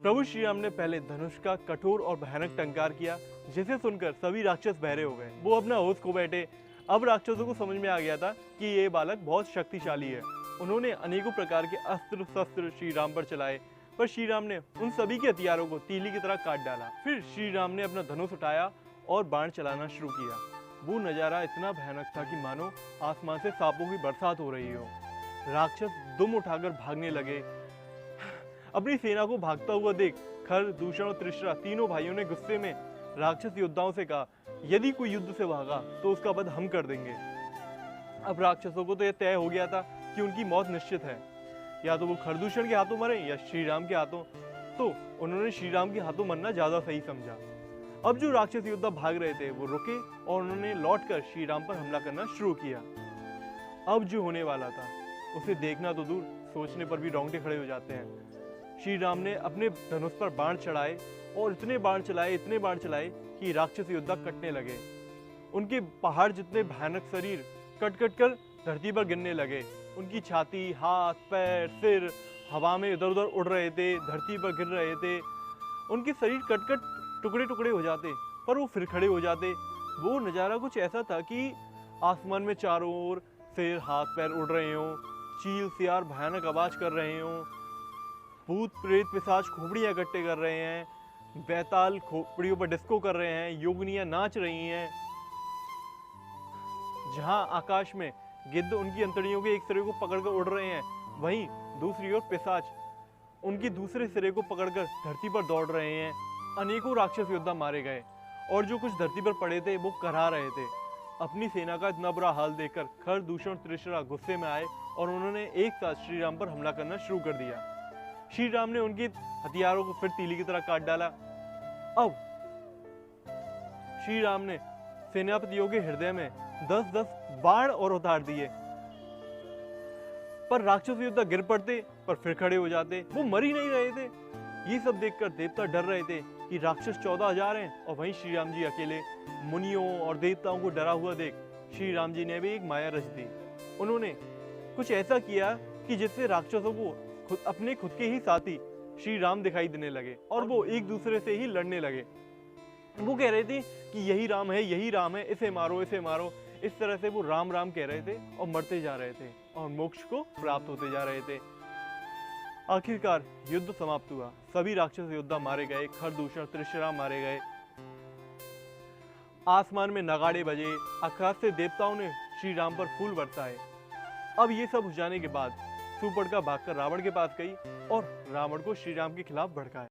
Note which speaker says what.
Speaker 1: प्रभु श्री राम ने पहले धनुष का कठोर और भयानक टंकार किया, जिसे सुनकर सभी राक्षस बहरे हो गए। वो अपना होश खो बैठे। अब राक्षसों को समझ में आ गया था कि ये बालक बहुत शक्तिशाली है। उन्होंने अनेकों प्रकार के अस्त्र शस्त्र श्री राम पर चलाए, पर श्री राम ने उन सभी के हथियारों को तीली की तरह काट डाला। फिर श्री राम ने अपना धनुष उठाया और बाण चलाना शुरू किया। वो नजारा इतना भयानक था कि मानो आसमान से सांपों की बरसात हो रही हो। राक्षस दुम उठाकर भागने लगे। अपनी सेना को भागता हुआ देख खर, दूषण और त्रिशरा तीनों भाइयों ने गुस्से में राक्षस योद्धाओं से कहा, यदि कोई युद्ध से भागा तो उसका वध हम कर देंगे। अब राक्षसों को तो यह तय हो गया था कि उनकी मौत निश्चित है, या तो वो खरदूषण के हाथों मरे या श्री राम के हाथों। तो उन्होंने श्री राम के हाथों मरना ज्यादा सही समझा। अब जो राक्षस योद्धा भाग रहे थे वो रुके और उन्होंने लौटकर श्री राम पर हमला करना शुरू किया। अब जो होने वाला था उसे देखना तो दूर, सोचने पर भी रोंगटे खड़े हो जाते हैं। श्री राम ने अपने धनुष पर बाण चढ़ाए और इतने बाण चलाए कि राक्षस योद्धा कटने लगे। उनके पहाड़ जितने भयानक शरीर कट कट कर धरती पर गिरने लगे। उनकी छाती, हाथ, पैर, सिर हवा में इधर उधर उड़ रहे थे, धरती पर गिर रहे थे। उनके शरीर कट कट टुकड़े टुकड़े हो जाते, पर वो फिर खड़े हो जाते। वो नज़ारा कुछ ऐसा था कि आसमान में चारों ओर सिर, हाथ, पैर उड़ रहे हों, चील सियार भयानक आवाज कर रहे हों, भूत प्रेत पिशाच खोपड़ियाँ इकट्ठे कर रहे हैं, बैताल खोपड़ियों पर डिस्को कर रहे हैं, योगिनियाँ नाच रही हैं। जहाँ आकाश में गिद्ध उनकी अंतड़ियों के एक सिरे को पकड़कर उड़ रहे हैं, वहीं दूसरी ओर पिशाच उनकी दूसरे सिरे को पकड़कर धरती पर दौड़ रहे हैं। अनेकों राक्षस योद्धा मारे गए और जो कुछ धरती पर पड़े थे वो करहा रहे थे। अपनी सेना का इतना बुरा हाल देखकर खर, दूषण और त्रिशरा गुस्से में आए और उन्होंने एक साथ श्री राम पर हमला करना शुरू कर दिया। श्री राम ने उनके हथियारों को फिर तीली की तरह काट डाला। अब श्री राम ने सेनापतियों के हृदय में 10-10 बाण और उतार दिए, पर राक्षस योद्धा गिर पड़ते पर फिर खड़े हो जाते। वो मर ही नहीं रहे थे। ये सब देखकर देवता डर रहे थे कि राक्षस 14,000 हैं और वहीं श्री राम जी अकेले। मुनियों और देवताओं को डरा हुआ देख श्री राम जी ने भी एक माया रच दी। उन्होंने कुछ ऐसा किया कि जिससे राक्षसों को खुद के ही साथी श्री राम दिखाई देने लगे और वो एक दूसरे से ही लड़ने लगे। वो कह रहे थे कि यही राम है, यही राम है, इसे मारो, इसे मारो। इस तरह से वो राम राम कह रहे थे और मरते जा रहे थे और मोक्ष को प्राप्त होते जा रहे थे। आखिरकार युद्ध समाप्त हुआ। सभी राक्षस योद्धा मारे गए, खर, दूषण, त्रिशरा मारे गए। आसमान में नगाड़े बजे, आकाश से देवताओं ने श्री राम पर फूल बरसाए। अब ये सब हो जाने के बाद सुपर्णखा भागकर रावण के पास गई और रावण को श्री राम के खिलाफ भड़काया।